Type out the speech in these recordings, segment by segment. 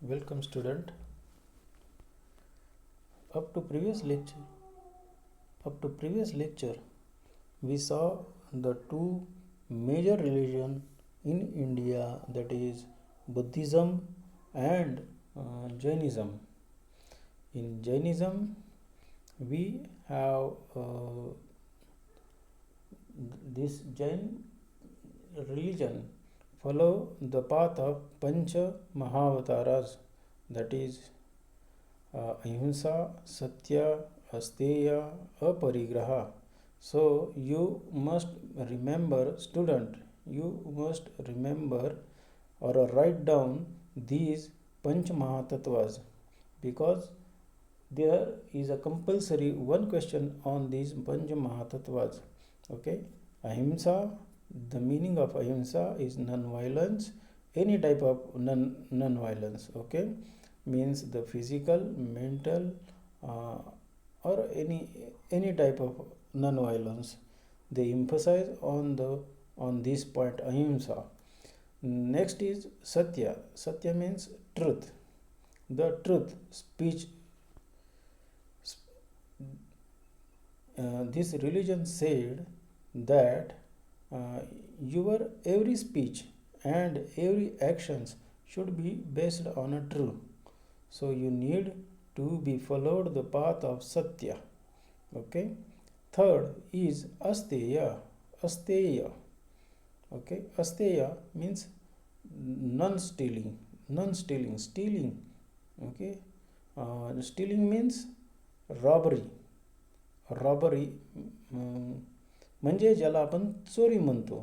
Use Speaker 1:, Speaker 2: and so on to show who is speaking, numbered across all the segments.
Speaker 1: Welcome student. Up to previous lecture, we saw the two major religion in India, that is Buddhism and Jainism. In Jainism, we have this Jain religion follow the path of Pancha Mahavataras, that is ahimsa, satya, asteya, aparigraha. So you must remember, student, you must remember or write down these Panch Mahatatvas, because there is a compulsory one question on these Panch Mahatatvas. Okay, ahimsa, the meaning of ahimsa is non-violence, any type of non-violence. Okay, means the physical, mental, or any type of non-violence. They emphasize on this point ahimsa. Next is satya. Satya means truth. The truth, speech. This religion said that your every speech and every actions should be based on a truth. So you need to be followed the path of satya. Okay. Third is asteya. Asteya. Okay. Asteya means non-stealing. Non-stealing. Stealing. Okay. Stealing means robbery. Robbery म्हणजे ज्याला आपण चोरी म्हणतो,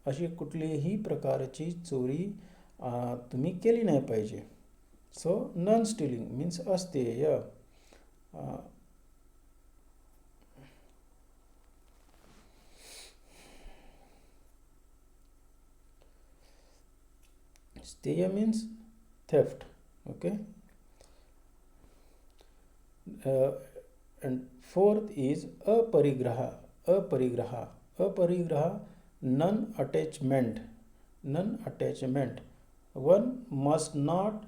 Speaker 1: अशी कुठलीही प्रकारची चोरी तुम्ही केली नाही पाहिजे. सो नॉन स्टीलिंग मीन्स अस्तेय. Steya means theft. Okay. And fourth is aparigraha. Aparigraha. Aparigraha, non-attachment. Non-attachment. One must not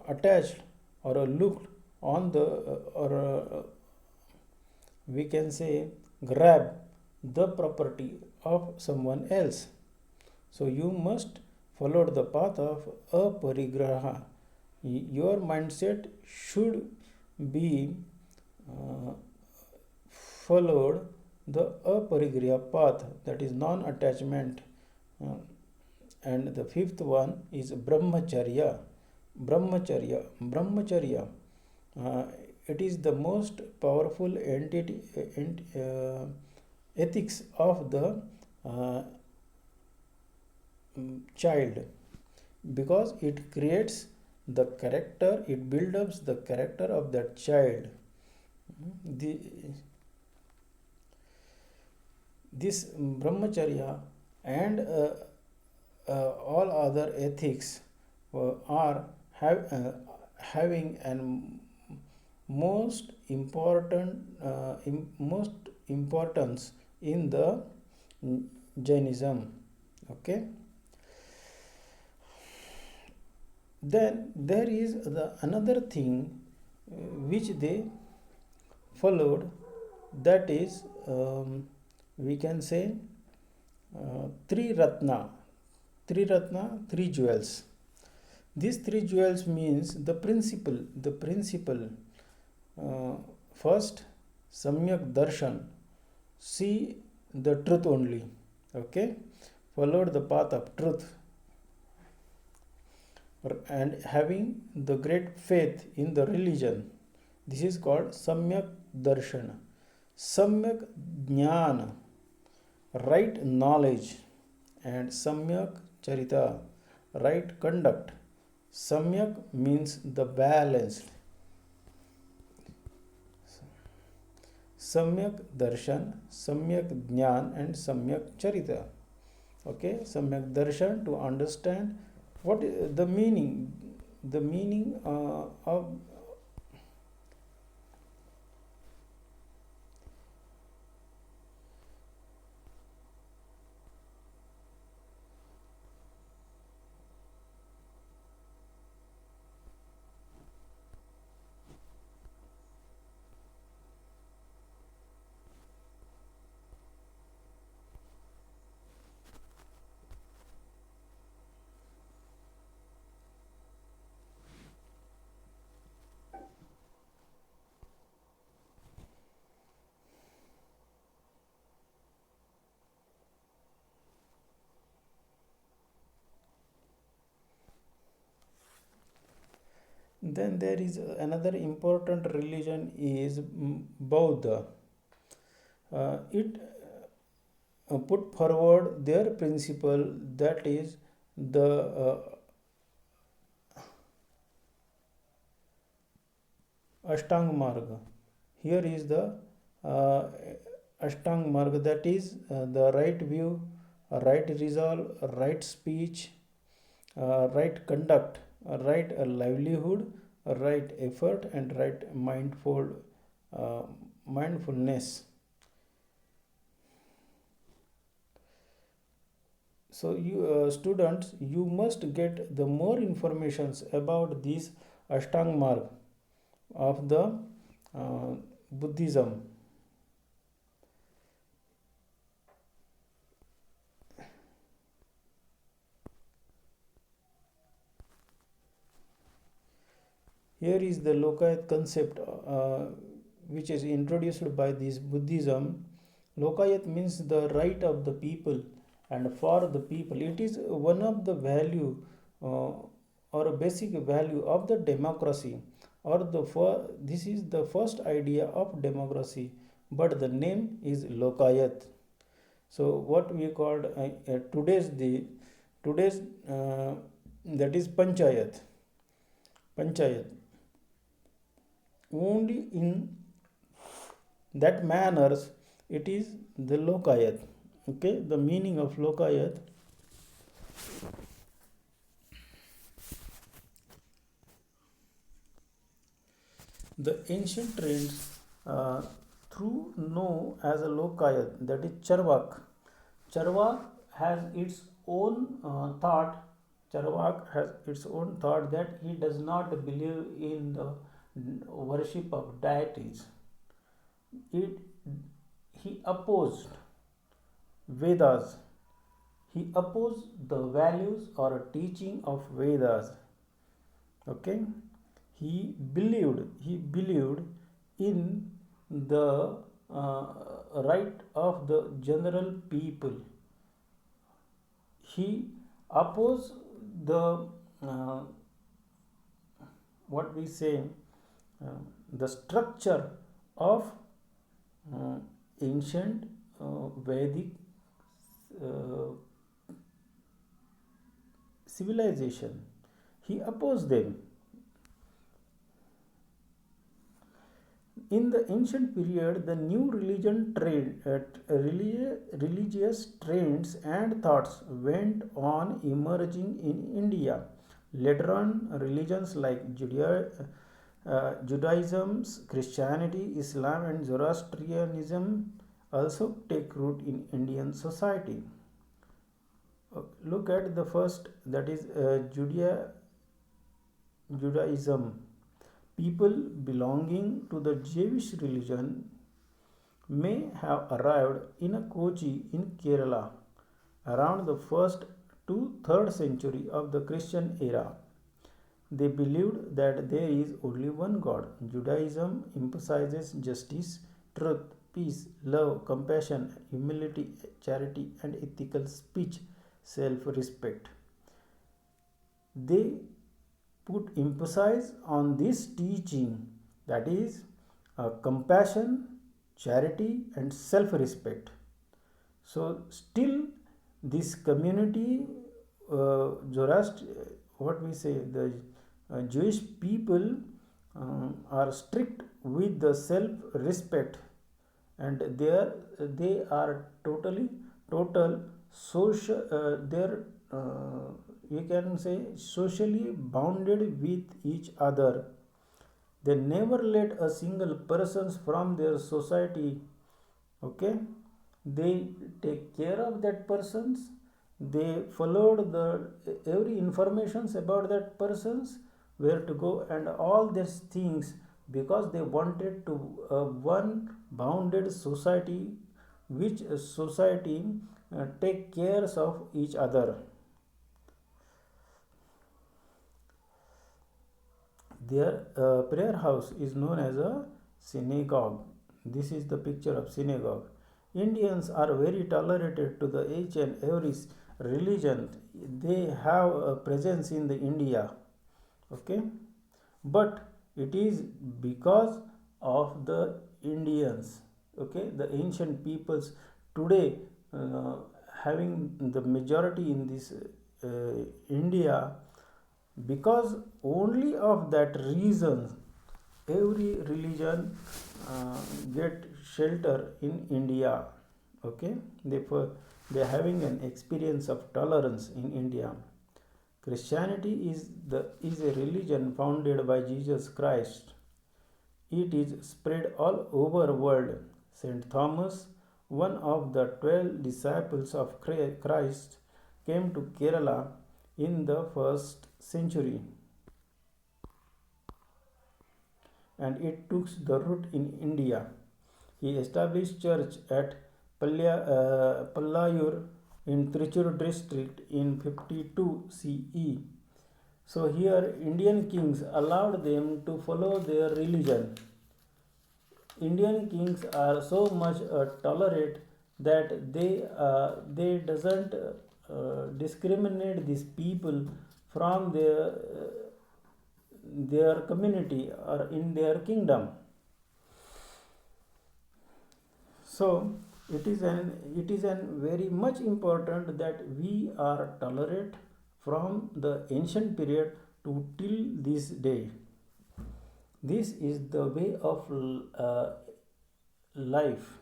Speaker 1: attach or look on the or we can say grab the property of someone else. So you must follow the path of aparigraha. Your mindset should be followed the aparigraha path, that is non-attachment. And the fifth one is brahmacharya. Brahmacharya, it is the most powerful entity, ethics of the child, because it creates the character, it builds up the character of that child. This brahmacharya and all other ethics are having an most importance in the Jainism. Okay. Then there is another thing which they followed, that is we can say three ratna. Three jewels. These three jewels means the principle. First, samyak darshan, see the truth only. Okay, followed the path of truth, and having the great faith in the religion. This is called samyak darshana. Samyak jnana, right knowledge, and samyak charita, right conduct. Samyak means the balanced. Samyak darshan, samyak jnan, and samyak charita. Okay, samyak darshan, to understand what is the meaning of Then there is another important religion is Buddha. It put forward their principle, that is the Ashtang Marga. Here is the uh, Ashtang Marga, that is the right view, right resolve, right speech, right conduct, right livelihood, right effort, and right uh, mindfulness. So, you students, you must get the more informations about this Ashtang Marg of the uh, Buddhism. Here is the Lokayat concept which is introduced by this Buddhism. Lokayat means the right of the people and for the people. It is one of the value or a basic value of the democracy, or this is the first idea of democracy, but the name is Lokayat. So what we called today's that is Panchayat. Only in that manners it is the Lokayat. Okay, the meaning of Lokayat. The ancient trends through know as a Lokayat, that is Charvak. Charvak has its own thought. Charvak has its own thought that he does not believe in the worship of deities. It, he opposed Vedas. He opposed the values or teaching of Vedas. Okay, he believed in the right of the general people. He opposed the uh, what we say uh, the structure of uh, ancient Vedic uh, civilization. He opposed them. In the ancient period, the new religious trends and thoughts went on emerging in India. Later on, religions like Judaism, Christianity, Islam, and Zoroastrianism also take root in Indian society. Look at the first, that is Judaism. People belonging to the Jewish religion may have arrived in a Kochi in Kerala around the 1st to 3rd century of the Christian era. They believed that there is only one God. Judaism emphasizes justice, truth, peace, love, compassion, humility, charity, and ethical speech, self respect. They put emphasis on this teaching, that is compassion, charity, and self respect. So, still, this community, what we say, the Jewish people are strict with the self respect, and they are total social, they're you can say socially bounded with each other. They never let a single persons from their society. Okay, they take care of that persons. They followed the every informations about that persons, where to go and all these things, because they wanted to one bounded society, which society take cares of each other. Their prayer house is known as a synagogue. This is the picture of synagogue. Indians are very tolerated to the each and every religion. They have a presence in the India. Okay. but it is because of the Indians, okay, the ancient peoples today uh, having the majority in this India. Because only of that reason every religion uh, get shelter in India, okay. Therefore they having an experience of tolerance in India. Christianity is a religion founded by Jesus Christ. It is spread all over the world. Saint Thomas, one of the 12 disciples of Christ, came to Kerala in the first century, and it took the root in India. He established church at Pallayur in Trichur district in 52 CE. So here Indian kings allowed them to follow their religion. Indian kings are so much tolerate that they doesn't discriminate these people from their community or in their kingdom. So it is an very much important that we are tolerate from the ancient period to till this day. This is the way of life.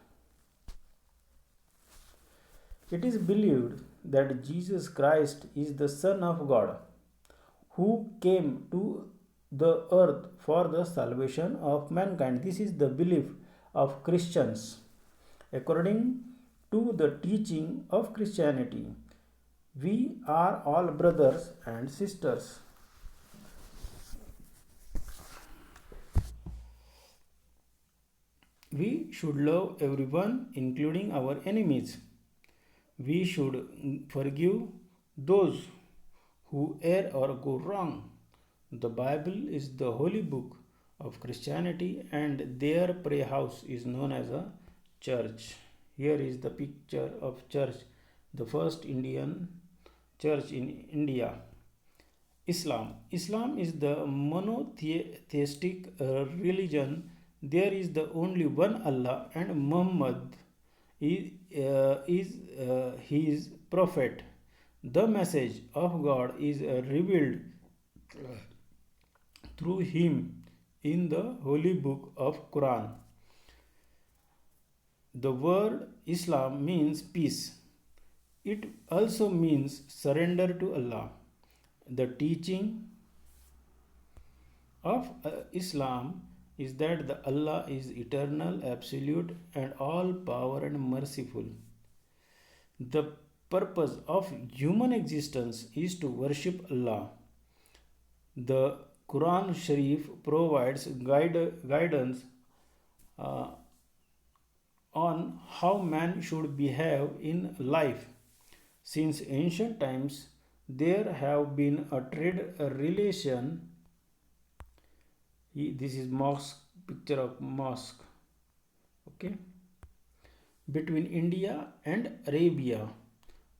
Speaker 1: It is believed that Jesus Christ is the Son of God who came to the earth for the salvation of mankind. This is the belief of Christians. According to the teaching of Christianity, we are all brothers and sisters. We should love everyone, including our enemies. We should forgive those who err or go wrong. The Bible is the holy book of Christianity, and their prayer house is known as a church. Here is the picture of church, the first Indian church in India. Islam. Islam is the monotheistic religion. There is the only one Allah, and Muhammad is his prophet. The message of God is revealed through him in the holy book of Quran. The word Islam means peace. It also means surrender to Allah. The teaching of Islam is that the Allah is eternal, absolute, and all power and merciful. The purpose of human existence is to worship Allah. The Quran Sharif provides guidance uh, on how man should behave in life. Since ancient times, there have been a trade relation. This is mosque, picture of mosque, okay, between India and Arabia.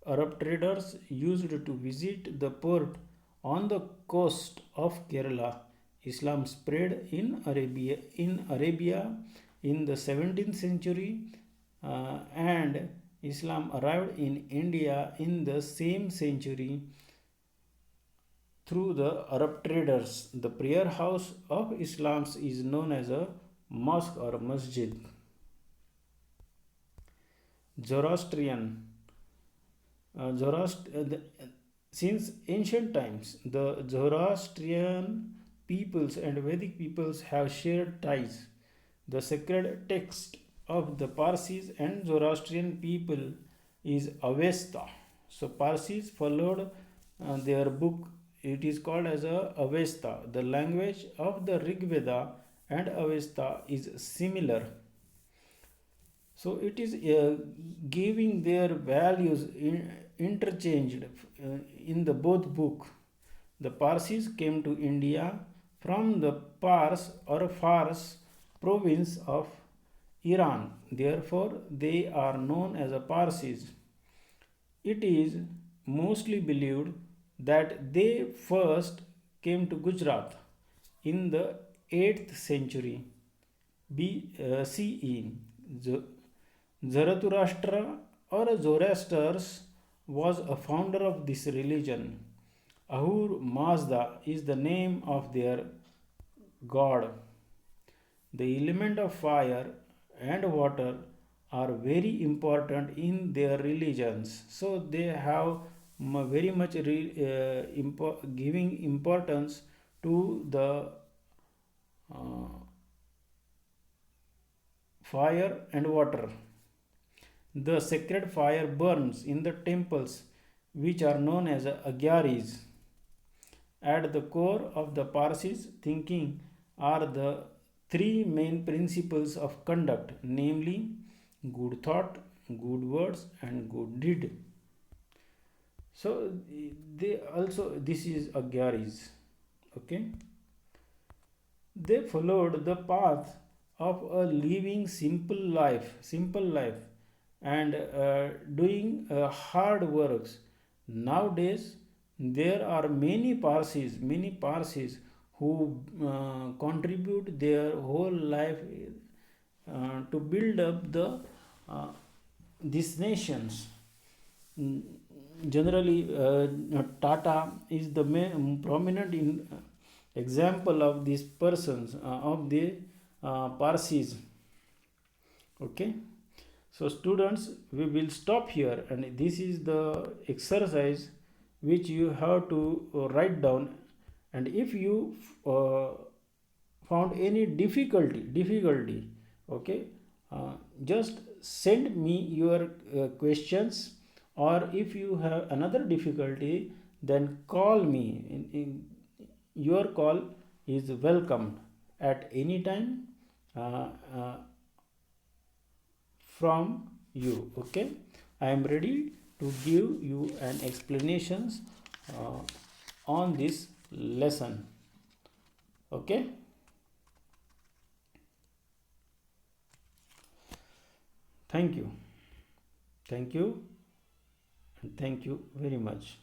Speaker 1: Arab traders used to visit the port on the coast of Kerala. Islam spread in Arabia in the 17th century, and Islam arrived in India in the same century through the Arab traders. The prayer house of Islam is known as a mosque or masjid. Zoroastrian. Since ancient times, the Zoroastrian peoples and Vedic peoples have shared ties. The sacred text of the Parsis and Zoroastrian people is Avesta. So Parsis followed their book. It is called as a Avesta. The language of the Rig Veda and Avesta is similar. So it is giving their values interchanged in the both book. The Parsis came to India from the Pars or Fars province of Iran. Therefore, they are known as a Parsis. It is mostly believed that they first came to Gujarat in the 8th century CE. Zarathustra or Zoroaster was a founder of this religion. Ahur Mazda is the name of their god. The element of fire and water are very important in their religions. So they have very much giving importance to the fire and water. The sacred fire burns in the temples, which are known as agyaris. At the core of the Parsis thinking are the three main principles of conduct, namely good thought, good words, and good deed. So they also, this is agyaris. Okay. They followed the path of a living simple life, and doing hard works. Nowadays, there are many Parsis who contribute their whole life to build up uh, these nations. Mm, Generally, Tata is the prominent example of these persons of the Parsis. Okay, so students, we will stop here, and this is the exercise which you have to write down. And if you found any difficulty, okay, just send me your questions, or if you have another difficulty, then call me. Your call is welcomed at any time uh, from you. Okay, I am ready to give you an explanations on this lesson. Okay, thank you, thank you, and thank you very much.